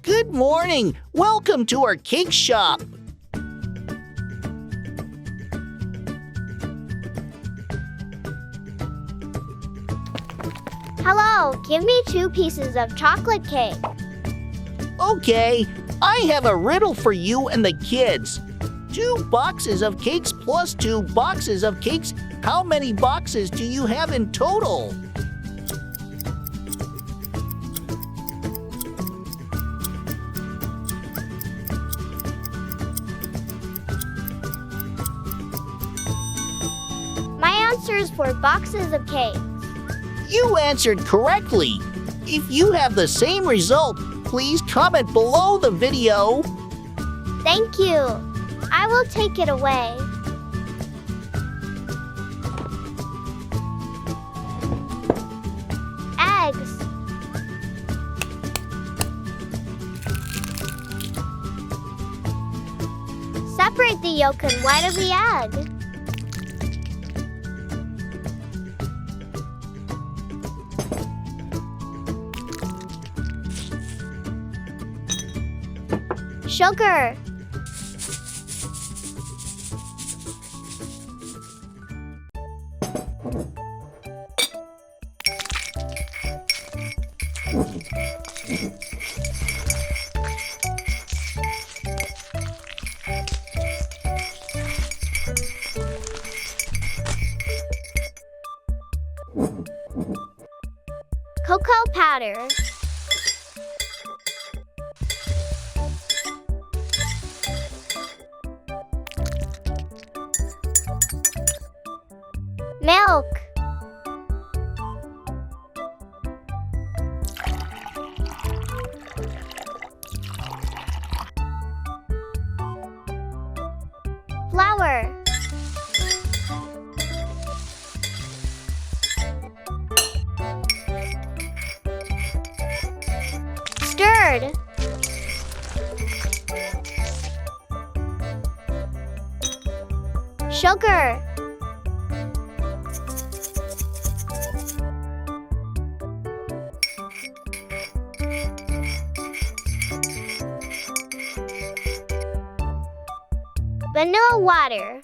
Good morning. Welcome to our cake shop. Hello, give me 2 pieces of chocolate cake. Okay, I have a riddle for you and the kids. 2 boxes of cakes plus 2 boxes of cakes. How many boxes do you have in total? My answer is 4 boxes of cake. You answered correctly. If you have the same result, please comment below the video. Thank you. I will take it away. Eggs. Separate the yolk and white of the egg. Sugar. Cocoa powder. Milk. Flour. Stirred. Sugar. Vanilla water.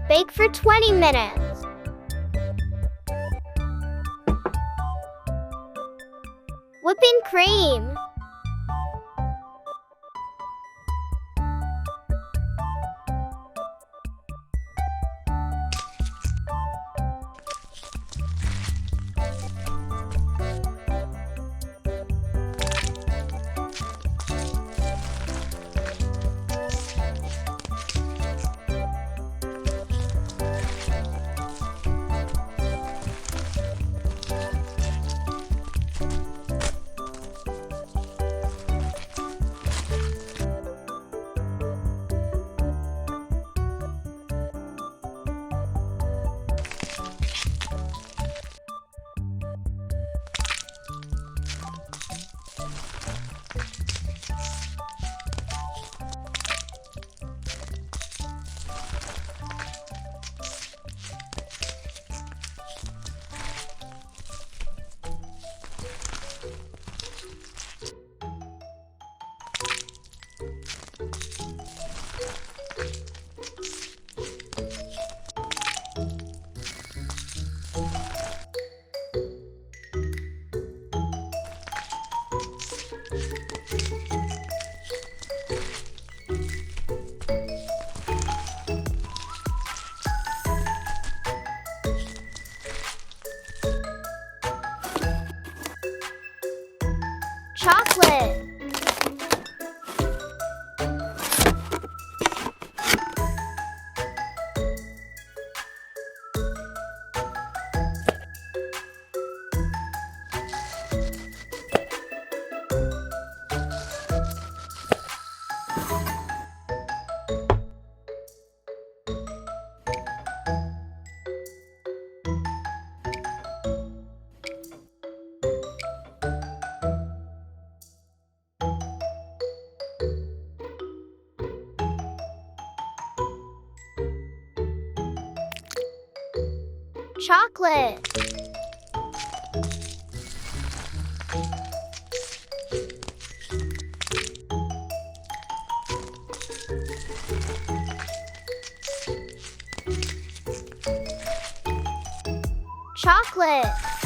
Bake for 20 minutes. Whipping cream. Chocolate. Chocolate. Chocolate.